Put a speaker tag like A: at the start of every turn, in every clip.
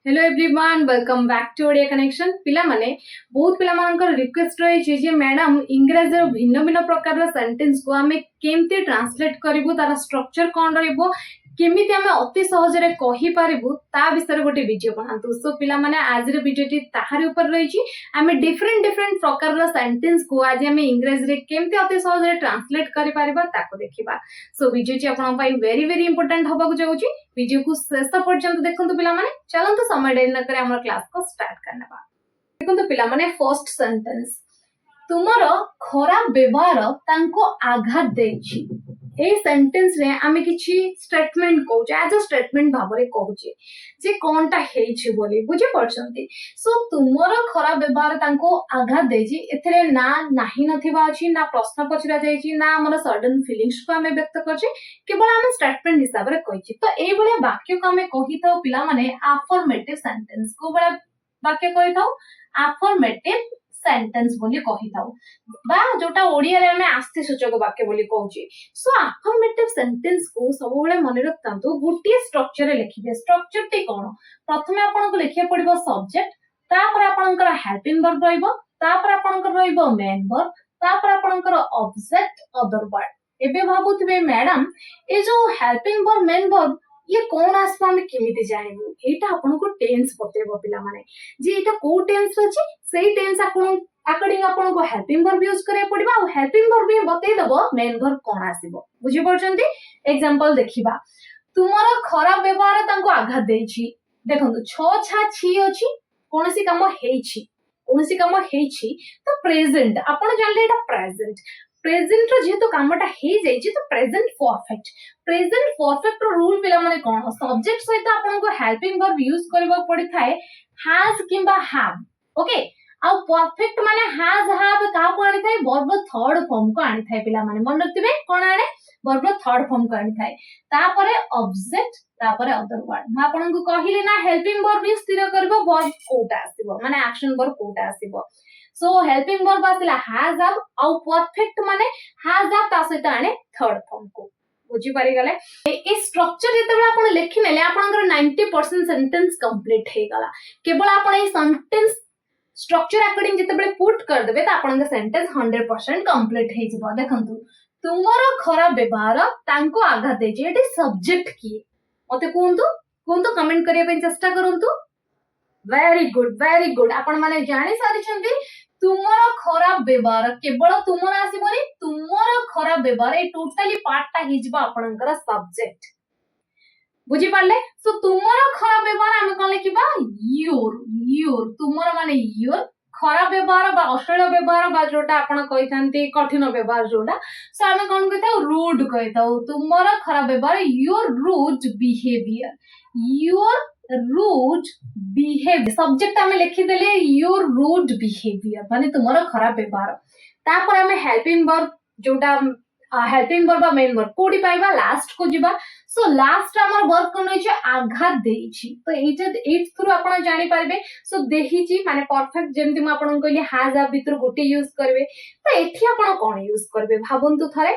A: Hello everyone welcome back to Odia connection पिला माने बहुत पिला मानकर रिक्वेस्ट रही जे मैडम इंग्रजी भिन्न भिन्न प्रकार सेंटेंस को आमे केमती ट्रांसलेट करिवो तार स्ट्रक्चर कोन रहइबो केमिति आमे अति सहज रे कहि पारिबो ता विषय गोटे वीडियो बनातु सो पिला माने आज रे वीडियो टी ताहारी ऊपर रही छी आमे डिफरेंट डिफरेंट प्रकार सेंटेंस को आज आमे इंग्रजी रे केमती अति सहज रे ट्रांसलेट करि पारिबा ताको देखिबा सो वीडियो ची आपन पई वेरी वेरी इंपोर्टेंट होबा को जाउची वीडियो को शेष पर्यंत देखंतु पिला माने चलंतु समय डेरी न करे हमर क्लास को स्टार्ट करनबा देखंतु पिला माने फर्स्ट सेंटेंस तुमरो खराब व्यवहार तांको आघात देछि ए सेंटेंस रे आमे किछि स्टेटमेंट कहूचे एज अ स्टेटमेंट भाबरे कहूचे जे कोनटा हेछि बोली बुझि परछंती सो तुमरो खराब व्यवहार तांको आघात देछि एथरे ना नाही नथिबा अछि ना प्रश्न पचरा जायछि ना हमर सडन फीलिंग्स को आमे व्यक्त करछि केवल आमे स्टेटमेंट हिसाब रे कहिछि तो एई बळे वाक्य को आमे कहिथाउ पिला माने अफर्मेटिव सेंटेंस को बळे वाक्य कहिथाउ अफर्मेटिव सेंटेंस बोली कहिथाउ बा जोटा ओडिया रे हमें आस्ति सूचक वाक्य बोली कहूची सो अफर्मेटिव सेंटेंस को सब बेले मन रखतांतु गुटी स्ट्रक्चर रे लिखिबे स्ट्रक्चर टी कोन प्रथमे आपन को लिखिया पड़िबो सब्जेक्ट तापर आपनकर हेल्पिंग वर्ब रहइबो तापर आपनकर रहइबो मेन वर्ब तापर आपनकर ऑब्जेक्ट अदर वर्ड एबे भाबुथिबे मैडम ए जो हेल्पिंग वर्ब मेन वर्ब ये कौन आसपा हमें केमिति जानिबु एटा आपन को टेंस बतेबो पिला माने जे एटा को टेंस अछि सेही टेंस आपन अकॉर्डिंग आपन को हेल्पिंग वर्ब यूज करे पड़िबा और हेल्पिंग वर्ब भी बतै दबो मेन वर्ब कोन आसीबो बुझि परछंती एग्जांपल देखिबा तुमरो खराब व्यवहार तांको आघात देछि देखंतु छ छा छी अछि कोनसी काम हेछि तो प्रेजेंट आपन जानले एटा प्रेजेंट रो जेतो कामटा हे जाइछि तो प्रेजेंट परफेक्ट रो रूल पिला माने कोन सब्जेक्ट सहित आपन को हेल्पिंग वर्ब यूज करबा पड़ी थाए हैज किंबा हैव ओके आ परफेक्ट माने हैज हैव का को आनी थाए वर्ब थर्ड फॉर्म को आनी थाए पिला माने मन रखिबे कोन आने वर्ब थर्ड फॉर्म को आनी थाए तापरे ऑब्जेक्ट तापरे अदर वर्ड म आपन को कहिले ना हेल्पिंग वर्ब यूज स्थिर करबो वर्ब कोटा आसीबो माने एक्शन वर्ब कोटा आसीबो सो हेल्पिंग वर्ब आसिला हैज हैव और परफेक्ट माने हैज हैव ता सहित आने थर्ड फॉर्म को बुझी पारि गले ए स्ट्रक्चर जेतेबे आपण लिखि नेले आपनकर 90% सेंटेंस कंप्लीट हे गला केवल आपण ए सेंटेंस स्ट्रक्चर अकॉर्डिंग जेतेबे पुट कर देबे त आपनकर सेंटेंस 100% कंप्लीट हे जिवो देखंतु तुमरो खराब व्यवहार तांको आघात देछि एटी सब्जेक्ट की मते कोंतो कमेंट करिया पे चेष्टा करंतु वेरी गुड आपण माने जानि सारि छथि तुमरो खराब व्यवहार केवल तुमर आसीबोनी तुमरो खराब व्यवहार ए टोटली पार्टटा हिजबा आपनकर सब्जेक्ट बुझी पारले सो तुमरो खराब व्यवहार हम कोन लिखिबा योर तुमरो माने योर खराब व्यवहार बा अश्लील व्यवहार बा जोटा आपण कहिथांती कठिन व्यवहार जोटा सो हम कोन कहिताउ रूड कहिताउ तुमरो खराब व्यवहार योर रूड बिहेवियर सब्जेक्ट हमें लिखि देले योर रूड बिहेवियर माने तुम्हारा खराब व्यवहार तापर हमें हेल्पिंग वर्ब जोटा हेल्पिंग वर्ब मेन वर्ब कोडी पाइबा लास्ट को जिबा सो लास्ट हमर वर्ब कोन होय छै आघात देछि तो एट थ्रू आपण जानि पारबे सो देहिछि माने परफेक्ट जेमति म आपण कहली हैज हैव भीतर गोटे यूज करबे तो एठी आपण कोन यूज करबे भाबंतु थरे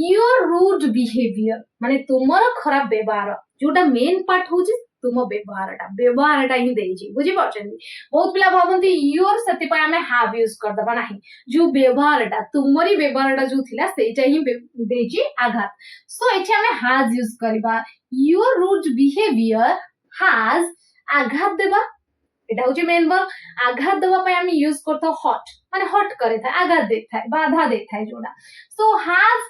A: योर रूड बिहेवियर माने तुमरो खराब व्यवहार जोटा मेन पार्ट होछि तुम व्यवहारटा ही देछि बुझि परछन्ती बहुत पिला भाबंती योर सति पय हमें हैव यूज कर दबा नाही जो व्यवहारटा तुमरी व्यवहारटा जो थिला सेटा ही देछि आघात सो एठी हमें हैज यूज करबा योर रूड बिहेवियर हैज आघात देबा एटा होछि मेन वर्ब आघात देबा पय हम यूज करतो हॉट माने हॉट करे था आघात देथाय बाधा देथाय जोडा सो हैज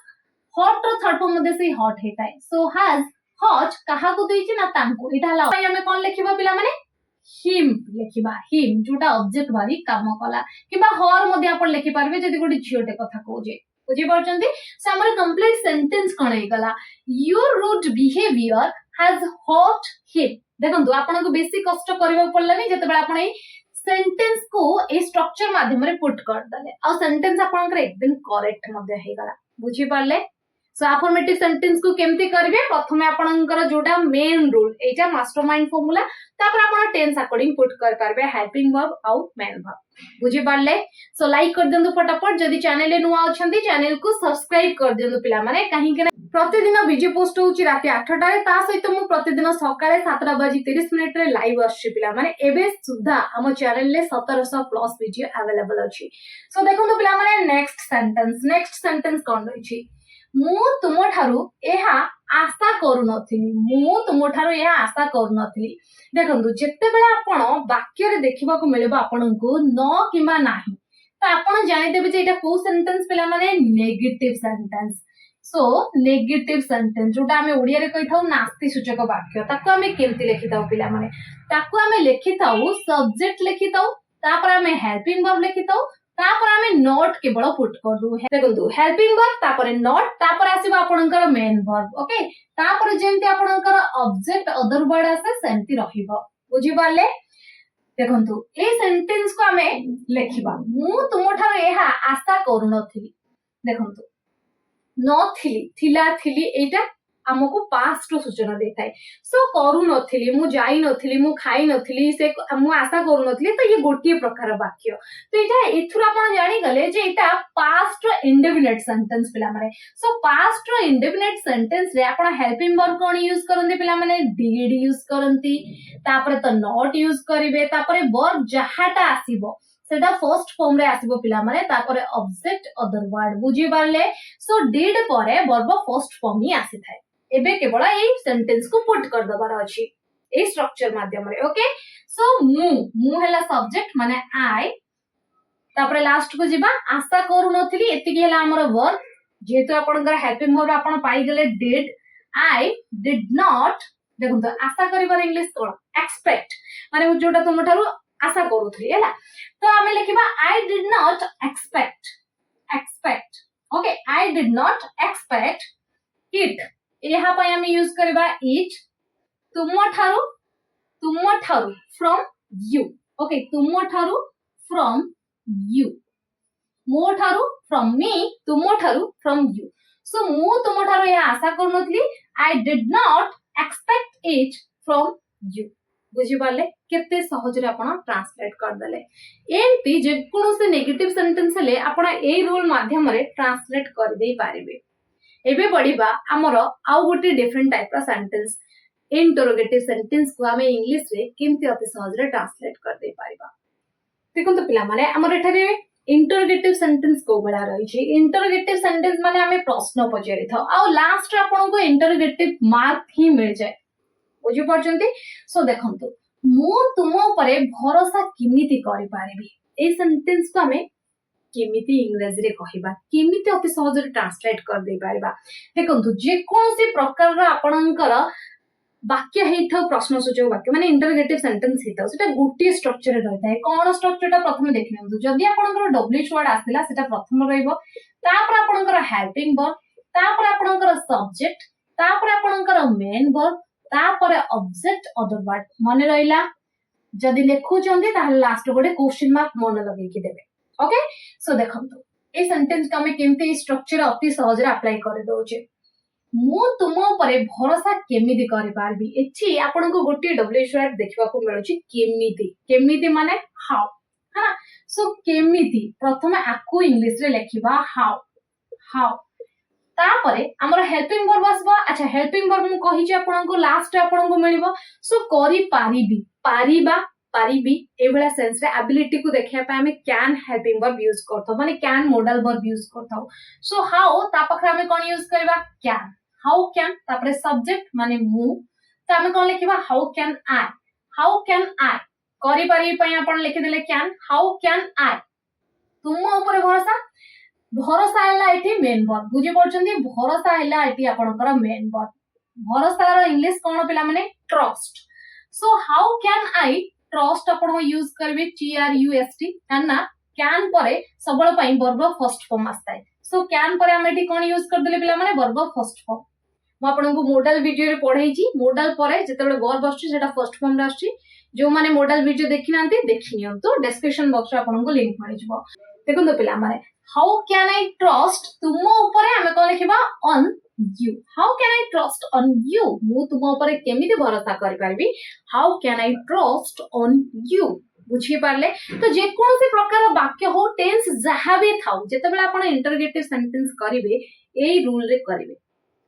A: हॉट रो थर्ड फॉर्म मध्ये से हॉट हेताय सो हैज हॉट कहा को देछि ना तांको एटा ला पय हमें कोन लिखिबा पिला माने हिम लिखिबा हिम जोटा ऑब्जेक्ट वाली काम कला किबा हर मध्ये आपण लिखि पारबे जदी गोटी झियोटे कथा कहूजे बुझि परछन्ती सो हमर कंप्लीट सेंटेंस कोन हे गला your rude behaviour has hurt him देखंतु आपण को बेसी कष्ट करबा पड़लानी जतबे आपण ए सेंटेंस को ए स्ट्रक्चर माध्यम रे पुट कर दले आ सेंटेंस आपण एकदम करेक्ट मध्ये हे गला बुझि पारले सो अफर्मेटिव सेंटेंस को केमती करबे प्रथमे आपनकर जोटा मेन रूल एटा मास्टरमाइंड फार्मूला तापर आपण टेंस अकॉर्डिंग पुट कर पारबे हेल्पिंग वर्ब आउ मेन वर्ब बुझि पारले सो लाइक कर देंदु फटाफट जदी चैनल रे नुवा अछंती चैनल को सब्सक्राइब कर देंदु पिला माने काहे के प्रतिदिन बीजे पोस्ट होची राति 8टारे ता सहित मु प्रतिदिन सकाळे 7:30 रे लाइव आछि पिला माने एबे सुद्धा हम चैनल ले 1700 प्लस वीडियो अवेलेबल अछि। सो देखंतु पिला माने नेक्स्ट सेंटेंस कोन रहिछि मु तुम ठारू एहा आशा करू नथिली मु तुम ठारू एहा आशा करू नथिली। देखंतु जेते बेला आपण वाक्य रे देखिबा को मिलबा आपनकू न किबा नाही तो आपण जानि देबे जे एटा को सेंटेंस पिला माने negative sentence. So negative sentence जोटा आमे ओडिया रे कहि थाउ नास्ति सूचक वाक्य ताको आमे केमति लिखि थाउ पिला माने ताको आमे लिखि थाउ सब्जेक्ट लिखि थाउ तापर आमे हेल्पिंग वर्ब लिखि थाउ तापर आमे नॉट केवल पुट कर दउ। देखंतु हेल्पिंग वर्ब तापर नॉट तापर आसीबा आपनकर मेन वर्ब ओके तापर जेमति आपनकर ऑब्जेक्ट अदर वर्ड आसे सेमति रहिबो बुझि पाले। देखंतु ए सेंटेंस को आमे लिखिबा मु तुम ठार एहा आशा करू नथिली। देखंतु नथिली थिला थिली एटा हमको पास्ट सूचना देथाय। सो करू नथिली मु जाई नथिली मु खाई नथिली से मु आशा करू नथिली तो ये गोटी प्रकार वाक्य तो एटा एथुर आपण जानि गले जे एटा पास्ट इंडेफिनिट सेंटेंस पिला माने। सो पास्ट इंडेफिनिट सेंटेंस रे आपण हेल्पिंग वर्ब कोन यूज करंती पिला माने डिड यूज करंती तापर तो नॉट यूज करिवे तापर वर्ब जहाटा आसीबो सेटा फर्स्ट फॉर्म रे आसीबो पिला माने तापर ऑब्जेक्ट अदर वर्ड बुझी पारले। सो डिड परे वर्ब फर्स्ट फॉर्म ही आसी थाए एबे केवल ए सेंटेंस को पुट कर दबार अछि ए स्ट्रक्चर माध्यम रे ओके। सो मु हैला सब्जेक्ट माने आई तापर लास्ट को जिबा आशा करू नथिली एतिकी हैला हमर वर्ब जेतु आपनकर हेल्पिंग वर्ब आपण पाई गेले डिड आई डिड नॉट। देखो तो आशा करिबार इंग्लिश कोन एक्सपेक्ट माने जोटा तुम ठारू आशा करूथली हैला तो आमे लिखिबा I did not expect okay I did not expect it एहा पय आमे यूज करबा इट तुम ठारू फ्रॉम यू ओके तुम ठारू फ्रॉम यू मो ठारू फ्रॉम मी तुम ठारू फ्रॉम यू। सो मु तुम ठारू या आशा करनथली I did not expect it from you बुझी पाले केते सहज रे आपण ट्रांसलेट कर देले। एमपी जे कोनो से नेगेटिव सेंटेंस ले आपण ए रूल माध्यम रे ट्रांसलेट कर दे पारिबे। एबे बढ़िबा हमर आउ गोटे डिफरेंट टाइप का सेंटेंस इंटरोगेटिव सेंटेंस को हमें इंग्लिश रे केमति अति सहज रे ट्रांसलेट कर दे पारिबा। देखो तो पिला माने हमर एठारे इंटरोगेटिव सेंटेंस को बला रही छी। इंटरोगेटिव सेंटेंस माने हमें प्रश्न पचारि थाउ आ लास्ट आपण को इंटरोगेटिव मार्क ही मिल जाए बुझी परछंती। सो देखंतु मु तुम ऊपर भरोसा किमिति करि पारिबी ए सेंटेंस को हमें केमिति इंग्लिश रे कहिबा केमिति अति सहज रे ट्रांसलेट कर दे पारिबा। देखंतु जे कोनसी प्रकार रा आपणकर वाक्य हेथौ प्रश्नसूचक वाक्य माने इंटरोगेटिव सेंटेंस हेथौ सेटा गुटी स्ट्रक्चर रे रहता है। कोन स्ट्रक्चर ता प्रथम देखिनंतु जदी आपणकर डब्ल्यूएच वर्ड आसिला सेटा प्रथम रहइबो तापर आपणकर हेल्पिंग वर्ब तापर आपणकर सब्जेक्ट तापर आपणकर मेन वर्ब तापर ऑब्जेक्ट अदर वर्ड माने रहिला। जदी लेखु चंदी ताहले लास्ट गोटे क्वेश्चन मार्क मन लगे कि देबे ओके। सो देखंतु ए सेंटेंस का हमें केमते स्ट्रक्चर अति सहज रे अप्लाई कर दोचे मु तुम ऊपर भरोसा केमिति करि पारबी एछि आपन को गोटे डब्ल्यूएच वर्ड देखबा को मिलुची केमिति केमिति माने हाउ हां। सो केमिति प्रथम आकु इंग्लिश रे लेखिबा हाउ तापरे हमर हेल्पिंग वर्ब आसबा। अच्छा हेल्पिंग वर्ब मु कहि जे आपन को लास्ट आपन को मिलिबो। सो करि पारिबी पारिबी एवला सेंस रे एबिलिटी को देखिया पे हमें कैन हेल्पिंग वर्ब यूज करथो माने कैन मॉडल वर्ब यूज करथो। सो हाउ ता पखरा में कोन यूज करबा कैन हाउ कैन तापरे सब्जेक्ट माने मु तो हमें कोन लिखिबा हाउ कैन आई करि पारिबी पय आपन लिखि देले कैन हाउ कैन आई तुम ऊपर भरोसा हैला एठी मेन वर्ब बुझी परछंती भरोसा हैला एठी आपनकर मेन वर्ब भरोसा रो इंग्लिश कोन पिला माने trust. So how can I trust आपण यूज करबे TRUST ना कैन परे सबल पई वर्ब फर्स्ट फॉर्म आस्ताय। सो कैन परे हम एठी कोन यूज कर देले पिला माने वर्ब फर्स्ट फॉर्म म आपन को मॉडल वीडियो रे पढाई छी मॉडल परे जेतेबे वर्ब आछी सेटा फर्स्ट फॉर्म रे आछी जो माने मॉडल वीडियो देखि नांती देखि नियंतो डिस्क्रिप्शन बॉक्स रे आपन को लिंक मिल जिवो। देखो तो पिला माने हाउ कैन आई ट्रस्ट तुम ऊपर हमें कोन लिखिबा on you how can I trust on you मु तुम ऊपर केमिति भरोसा करि पारबी how can I trust on you बुझी पारले। तो जे कोन से प्रकार वाक्य हो टेंस जहा भी थाउ जेतेबेला आपण इंटरोगेटिव सेंटेंस करिवे एई रूल रे करिवे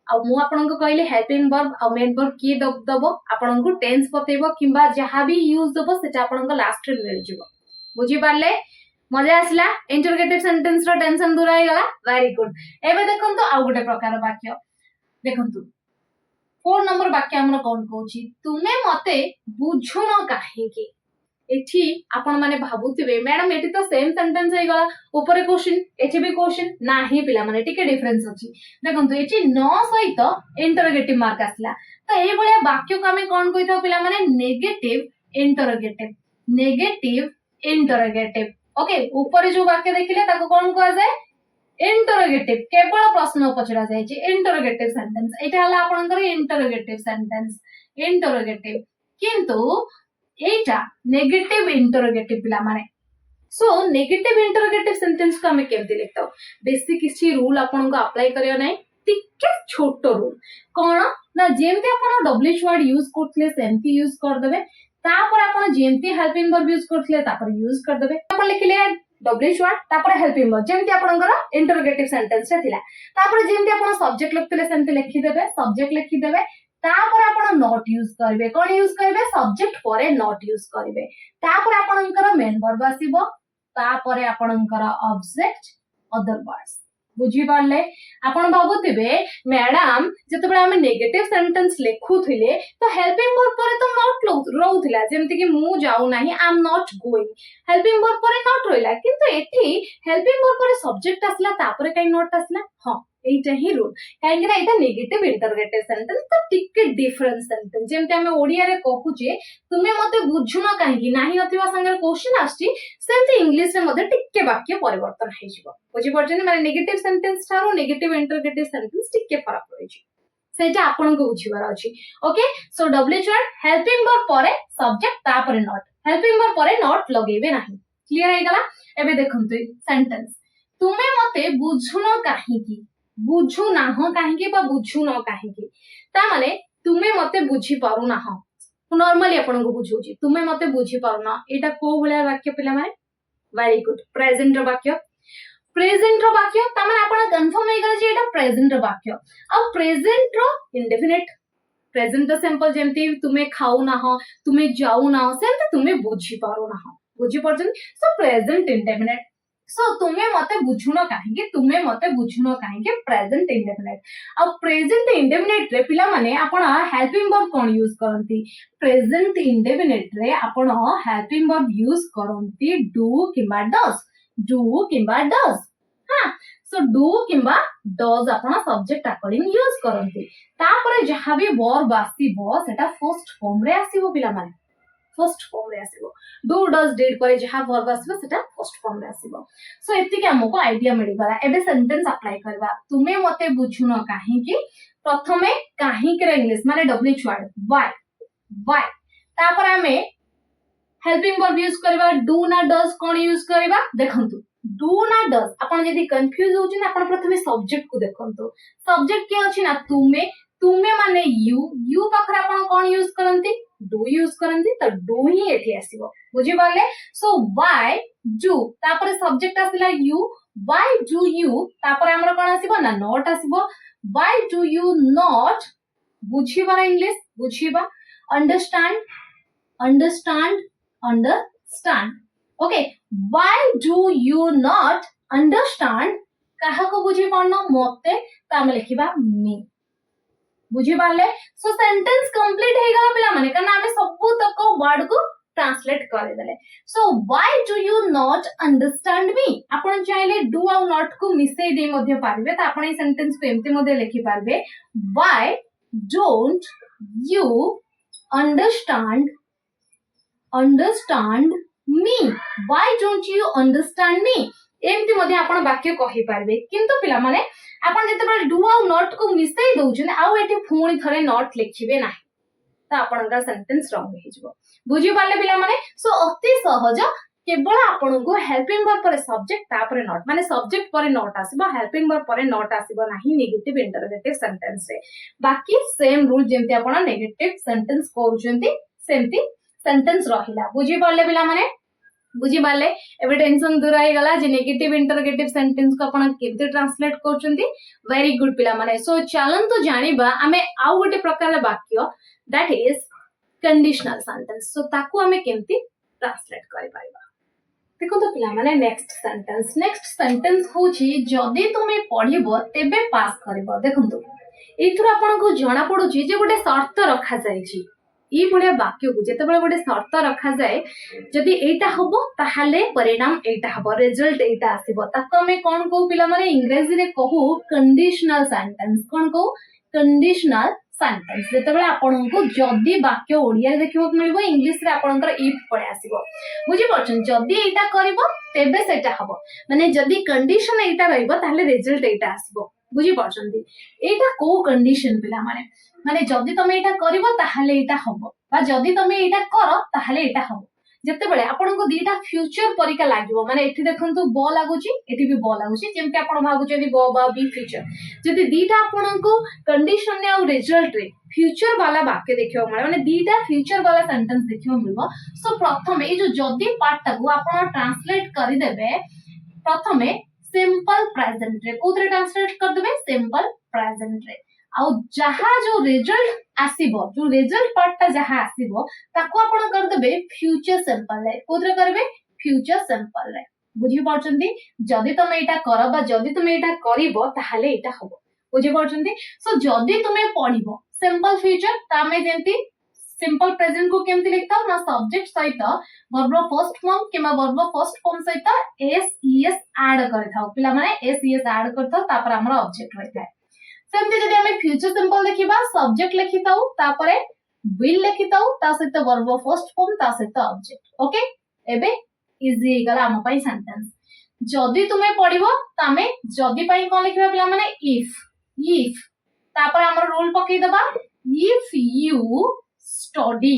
A: आ मु आपन को कहले हेल्पिंग वर्ब आ मेन वर्ब की दबो आपन को टेंस बतेबो किबा जहां भी यूज दबो सेटा आपन को लास्ट रे मिल जिवो बुझी पारले मजा आसला इंटरोगेटिव सेंटेंस रो टेंशन दूर आइ गला वेरी गुड एबे देखंतु आ गुटे प्रकार वाक्य देखंतु 4 नंबर वाक्य हमर कोन कहूची तुमे मते बुझुनो काहे की एठी आपण माने भाबुथिबे मैडम एठी तो सेम सेंटेंस हे गला ऊपर क्वेश्चन एठी भी क्वेश्चन नाही पिला माने टिके डिफरेंस अछि देखंतु एठी न सहित इंटरोगेटिव मार्क आसला तो ए बलिया वाक्य को हमें कोन कहितो पिला माने नेगेटिव इंटरोगेटिव ओके ऊपर जो वाक्य देखिले ताको कोन कहै जाय इंटरोगेटिव केवल प्रश्न पचरा जाय छै इंटरोगेटिव सेंटेंस एटा हला आपनकर इंटरोगेटिव सेंटेंस इंटरोगेटिव किंतु एटा नेगेटिव इंटरोगेटिव पिला माने सो नेगेटिव इंटरोगेटिव सेंटेंस को हमें केमति लिखतो बेसिक किछि रूल आपन को अप्लाई करियो नै टिके छोटो रूल कोन ना जेमते आपन डब्ल्यूएच वर्ड यूज करथले सेमती यूज कर देबे तापर आपन जेमती हेल्पिंग वर्ब यूज करथले तापर यूज कर देबे आपन लिखले डब्ल्यूएच वर्ड तापर हेल्पिंग वर्ब जेमती आपनकर इंटरोगेटिव सेंटेंस रे थिला तापर जेमती आपन सब्जेक्ट लिखथले सेमती लिखि देबे सब्जेक्ट लिखि देबे तापर आपण नॉट यूज करबे कोन यूज करबे सब्जेक्ट परे नॉट यूज करबे तापर आपणकर मेन वर्ब आसीबो तापर आपणकर ऑब्जेक्ट अदर वर्ड्स बुझी पारले आपण भाबुथिबे मैडम जतबे हम नेगेटिव सेंटेंस लेखुथिले तो हेल्पिंग वर्ब परे तो नॉट रहउथिला जेमति कि मु जाउ नाही I am not going helping verb परे नॉट रहिला किंतु एठी हेल्पिंग वर्ब परे सब्जेक्ट आसला तापर काई नॉट आसला हां एटा ही रूल काहे कि एटा नेगेटिव इंटरोगेटिव सेंटेंस तो टिके डिफरेंट सेंटेंस जेमते हम ओडिया रे कहूचे तुमे मते बुझुनो काहे कि नाही नथिबा संगे क्वेश्चन आछि सेमते इंग्लिश रे मते टिके वाक्य परिवर्तन हे जिवो बुझी परछन माने नेगेटिव सेंटेंस थारो नेगेटिव इंटरोगेटिव सेंटेंस टिके फरक रहि छि सेटा आपन को बुझिबार अछि okay so WH word helping verb परे सब्जेक्ट तापर नॉट हेल्पिंग वर्ब परे नॉट लगेबे नाही क्लियर हे गला एबे देखंतु सेंटेंस तुमे मते बुझुनो काहे कि बुझु नाहो काहेकि बा बुझु न काहेकि ता माने तुमे मते बुझी पारु नाहो नॉर्मली आपन को बुझुची तुमे मते बुझी पारु ना एटा को भले वाक्य पिला माने वेरी गुड प्रेजेंट रो वाक्य ता माने आपन कंफर्म हे गला जे एटा प्रेजेंट रो वाक्य आ प्रेजेंट रो इंडेफिनिट प्रेजेंट तो सिंपल जेमति तुमे खाऊ नाहो तुमे जाऊ नाहो सेमते तुमे बुझी पारु नाहो बुझी परछन सो प्रेजेंट इंडेफिनिट सो तुमे मते बुझुनो काहे प्रेजेंट इंडेफिनिट अब प्रेजेंट इंडेफिनिट रे पिला माने आपण हेल्पिंग वर्ब कोन यूज करंती प्रेजेंट इंडेफिनिट रे आपण हेल्पिंग वर्ब यूज करंती डू किंबा डज हां सो डू किंबा डज आपण सब्जेक्ट अकॉर्डिंग यूज करंती तापरे जहां भी वर्ब आसीबो सेटा फर्स्ट फॉर्म रे आसीबो पिला माने फर्स्ट फॉर्म रे आसीबो डू डज डिड परे जहां वर्ब आसीबो सेटा फर्स्ट फॉर्म रे आसीबो सो एति के हमको आईडिया मिल गला एबे सेंटेंस अप्लाई करबा तुमे मते बुझुनो काहे कि प्रथमे काहे के इंग्लिश माने डब्ल्यूएच वर्ड व्हाई तापर हमें हेल्पिंग वर्ब यूज करबा डू ना डज कोन यूज करबा देखंतु डू ना डज आपण यदि कंफ्यूज होउछन आपण प्रथमे सब्जेक्ट को देखंतु सब्जेक्ट के अछि ना तुमे माने यू पाखरा आपण कोन यूज करंती डू यूज करंती तो डू ही एठी आसीबो बुझी पाले सो व्हाई डू तापर सब्जेक्ट आसिला यू व्हाई डू यू तापर हमर कोन आसीबो ना नॉट आसीबो व्हाई डू यू नॉट बुझीबा इंग्लिश बुझीबा understand okay why do you not understand काहा को बुझी पानो मते तामे लिखिबा मी बुझी पाले सो सेंटेंस कंप्लीट हे गला पिला माने कारण हमें सब तक वर्ड को ट्रांसलेट कर देले सो why do you not understand me आपण चाहिले डू और नॉट को मिसई दे मध्ये पारबे त आपण ए सेंटेंस को एमते मध्ये लिखि पारबे why don't you understand me why don't you understand me एमती मध्ये आपण वाक्य कहि पारबे किंतु पिला माने आपण जते डू और नॉट को मिसई दउछन आ एठी फुणी थरे नॉट लिखिबे नाही त आपनका सेंटेंस रॉन्ग हे जबो बुझी पाले पिला माने सो अति सहज केवल आपण को हेल्पिंग वर्ब पर सब्जेक्ट तापर नॉट माने सब्जेक्ट पर नॉट आसीबो हेल्पिंग वर्ब पर नॉट आसीबो नाही नेगेटिव इंटरोगेटिव सेंटेंस रे बाकी सेम रूल जेमते आपण नेगेटिव सेंटेंस करूछंती सेमती सेंटेंस रहिला बुझी पाले पिला माने बुझी पाले एबे टेंशन दूर आइ गला जे नेगेटिव इंटरोगेटिव सेंटेंस को आपण केते ट्रांसलेट करचंती वेरी गुड पिला माने सो चलन तो जानिबा हमें आउ गोटे प्रकार वाक्य that is conditional sentence so ताकू हमें केमती ट्रांसलेट करि पाइबा देखो तो पिला माने नेक्स्ट सेंटेंस होची जदी तुमे पढिबो तेबे पास करबो देखंतु एथुर आपण को जणा पडुची जे गोटे शर्त रखा जायची ई भलिया वाक्य को जेतेबेले गोटे शर्त रखा जाए जदि एटा हबो ताहाले परिणाम एटा हबो रिजल्ट एटा आसीबो ताको हमें कोन को पिला माने इंग्लिश रे कहू कंडीशनल सेंटेंस कोन को कंडीशनल सेंटेंस जेतेबेले आपण को जदि वाक्य ओडिया रे देखिबो मिलबो इंग्लिश रे आपनकर इफ पळे आसीबो बुझि परछन जदि एटा करबो तेबे सेटा हबो माने जदि कंडीशन एटा रहइबो ताहाले रिजल्ट एटा आसीबो बुझि परछन एटा को कंडीशन पिला माने माने जदि तमे एटा करिवो ताहाले एटा हबो बा जदि तमे एटा करो ताहाले एटा हबो जेतेबेले आपन को दीटा फ्यूचर परिका लागिवो माने एठी देखंतु ब लागुची एठी भी ब लागुची जेमते आपन भाबुचेदी ब बा बी फ्यूचर जदि दीटा आपन को कंडीशन ने आ रिजल्ट रे फ्यूचर वाला वाक्य देखियो माने दीटा फ्यूचर वाला सेंटेंस देखियो मिलबो सो प्रथमे ए जो जदि पार्ट टाको आपन ट्रांसलेट करि देबे प्रथमे सिंपल प्रेजेंट रे कोथरे ट्रांसलेट कर देबे सिंपल प्रेजेंट रे आउ जहा जो रिजल्ट आसीबो जो रिजल्ट पार्ट ता जहा आसीबो ताको आपण कर देबे फ्यूचर सिंपल रे कोथरे करबे फ्यूचर सिंपल रे बुझी परछंती जदी तुमे एटा करबा जदी तुमे एटा करिवो ताहाले एटा हबो बुझी परछंती सो जदी तुमे पढिवो सिंपल फ्यूचर तामे जेंती सिंपल प्रेजेंट को केमती लिखता ना सब्जेक्ट सहित वर्ब फर्स्ट फॉर्म किबा वर्ब फर्स्ट फॉर्म सहित एस ईएस ऐड करथाउ पिला माने एस ईएस ऐड करथाउ तापर हमर ऑब्जेक्ट रहथाय सेमती जदि हमें फ्यूचर सिंपल लिखिबा सब्जेक्ट लिखिताउ तापरे विल लिखिताउ ता सहित वर्ब फर्स्ट फॉर्म ता सहित ऑब्जेक्ट ओके एबे इजी गला हम पई सेंटेंस जदि तुमे पढिबो तामे जदि पई कोन लिखिबा पिला माने इफ तापर हमर रूल पकई दबा if you study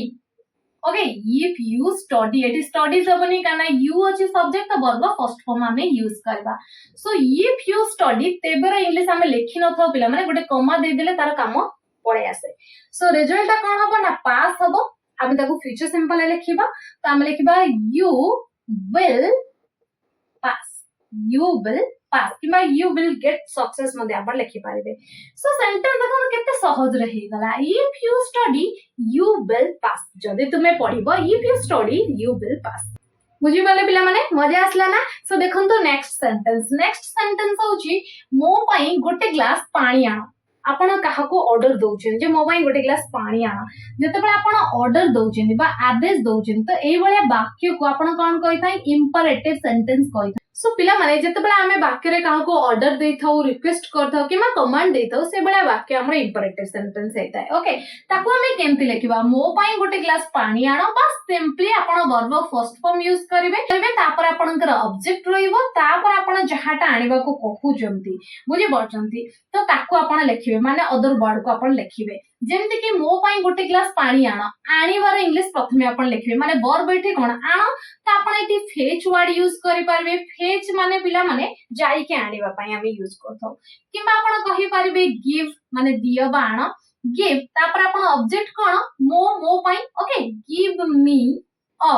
A: okay if you study एटी स्टडीज हबनी काना यू अछि सब्जेक्ट त वर्ब फर्स्ट फॉर्म हमें यूज करबा सो इफ यू स्टडी तेबेर इंग्लिश हमें लिखि न थाउ पिला माने गोटे कॉमा दे देले तार काम पळे आसे सो रिजल्ट कोन हबो ना पास हबो हम ताको फ्यूचर सिंपल लिखिबा त हम लिखिबा यू विल पास किबा यू विल गेट सक्सेस मध्ये आपण लिखि पारिबे सो सेंटेंस देखो केते सहज रही गला if you study you will pass जदि तुमे पढिबो if you study you will pass बुझी पाले पिला माने मजा आसला ना सो देखन तो नेक्स्ट सेंटेंस होची मो पई गोटे ग्लास पानी आनो आपण काहा को ऑर्डर दोछन जे मो पई गोटे ग्लास पानी आनो जतेबेले आपण ऑर्डर दोछन बा आदेश दोछन तो एई भलिया वाक्य को आपण कोन कहि थाई इंपरेटिव सेंटेंस कहि सो पिला माने जतेबेले आमे वाक्य रे काहा को ऑर्डर देई थाउ रिक्वेस्ट कर थाउ किमा कमांड देई थाउ से बडा वाक्य हमर इंपरेटिव सेंटेंस हेता है ओके ताको हमें केमति लिखिबा मो पई गोटे ग्लास पानी आनो बस सिंपली आपण वर्ब फर्स्ट फॉर्म यूज करिवे तबे तापर आपनकर ऑब्जेक्ट रहिबो तापर आपण जहाटा आनिबा को कहूचंती बुझि परचंती तो ताको आपण लिखिबे माने अदर वर्ड को आपण लिखिबे जेमति कि मो पई गोटे ग्लास पानी आनो आनिबार इंग्लिश प्रथमे आपण लिखिबे माने वर्ब एठी कोन आनो त आपण एठी फेच वर्ड यूज करि पारबे फेच माने पिला माने जाई के आनिबा पई हम यूज करथौ किबा आपण कहि पारबे गिव माने दियो बा आनो गिव तापर आपण ऑब्जेक्ट कोन मो पई ओके गिव मी अ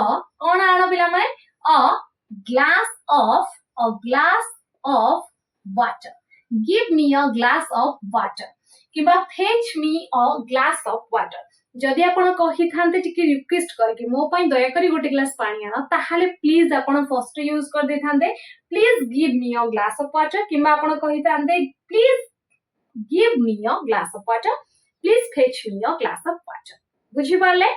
A: कोन आनो पिला माने a glass of water give me a glass of water किबा fetch me a glass of water जदि आपण कहि थांते टिके रिक्वेस्ट करके मो पई दया करी गोटे ग्लास पानी आनो ताहाले प्लीज आपण फर्स्ट यूज कर दे थांते please give me a glass of water किबा आपण कहि थांते please give me a glass of water please fetch me a glass of water बुझी पाले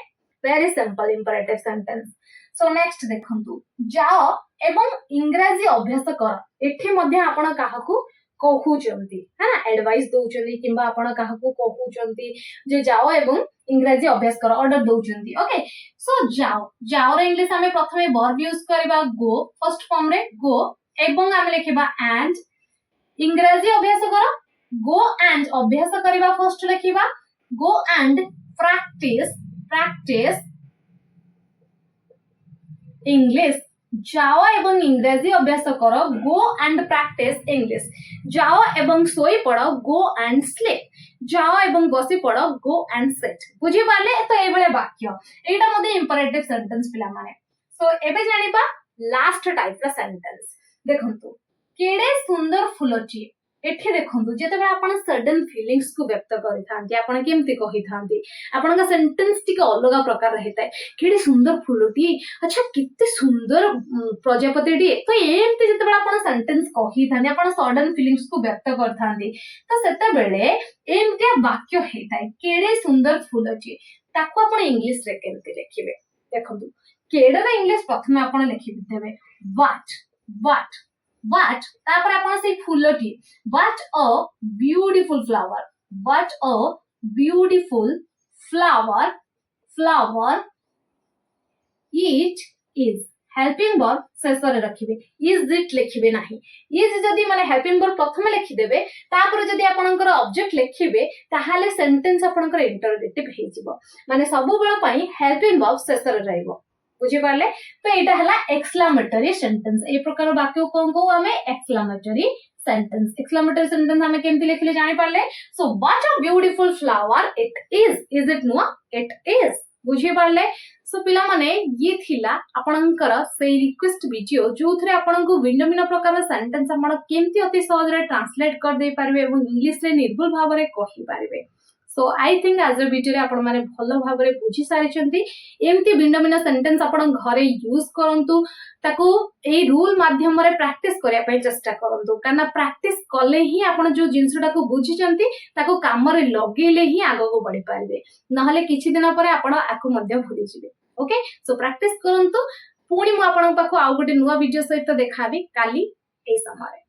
A: very simple imperative sentence so next देखंतु जाओ एवं इंग्रजी अभ्यास कर एठी मध्ये आपण काहाकू कहूचंती है ना एडवाइस दोचंती किबा आपण काहाकू कहूचंती जे जाओ एवं इंग्रजी अभ्यास कर ऑर्डर दोचंती ओके सो जाओ रे इंग्लिश हमें प्रथमे वर्ब यूज करबा गो फर्स्ट फॉर्म रे गो एवं हम लिखिबा एंड इंग्रजी अभ्यास कर गो एंड अभ्यास करबा फर्स्ट लिखिबा गो एंड प्रैक्टिस इंग्लिश जाओ एवं इंग्रजी अभ्यास करो गो एंड प्रैक्टिस इंग्लिश जाओ एवं सोई पड़ो गो एंड स्लीप जाओ एवं बसी पड़ो गो एंड सिट बुझी पाले तो ए बळे वाक्य एटा मध्ये इंपरेटिव सेंटेंस पिला माने सो एबे जानिबा लास्ट टाइप रा सेंटेंस देखंतु केडे सुंदर फुलची एठी देखंतु जेतेबेला आपण सडन फीलिंग्स को व्यक्त करिथांती आपण केमती कहिथांती आपण का सेंटेंस टिके अलग प्रकार रहताय केडे सुंदर फुलटी अच्छा कितने सुंदर प्रजापतिटी तो एमती जेतेबेला आपण सेंटेंस कहिथांती आपण सडन फीलिंग्स को व्यक्त करथांती तो सेता बेले एमती वाक्य हेताय केडे सुंदर फुलची ताको आपण इंग्लिश रे केमती लिखिबे देखंतु केडे इंग्लिश प्रथमे आपण लिखि देबे what तापर आपण से फुलटी what a beautiful flower what a beautiful flower it is helping verb शेष रे रखिबे इज इट लिखिबे नाही इज जदी माने हेल्पिंग वर्ब प्रथमे लिखि देबे तापर जदी आपनकर ऑब्जेक्ट लिखिबे ताहाले सेंटेंस आपनकर इंटरोगेटिव हे जिवो माने सब बेला पई हेल्पिंग वर्ब शेष रे रहइबो बुझी पारले तो एटा हला एक्सक्लेमेटरी सेंटेंस ए प्रकार वाक्य कोन को हमें एक्सक्लेमेटरी सेंटेंस हमें केमती लिखले जानि पारले so what a beautiful flower it it no it is बुझी पारले सो पिला माने ये थिला आपनकर से रिक्वेस्ट वीडियो जो थरे आपनको भिन्न भिन्न प्रकार सेंटेंस आपण केमती अति सहज रे ट्रांसलेट कर दे पारबे एवं इंग्लिश रे निर्भुल भाव रे कहि पारबे सो आई थिंक आज वीडियो आपण माने भलो भाव रे बुझी सारी छंती एमती भिन्न भिन्न सेंटेंस आपण घरे यूज करंतु ताको ए रूल माध्यम रे प्रैक्टिस करिया पय चेष्टा करंतु काना प्रैक्टिस कले ही आपण जो जिंसटा को बुझी छंती ताको काम रे लगेले ही आगो को बढ़ी पारबे नहले किछि दिन परे आपण आकु मध्य भूली जिवे ओके सो प्रैक्टिस करंतु पुणी मु आपण पाखो आ गोटे नुवा वीडियो सहित देखाबी काली ए समय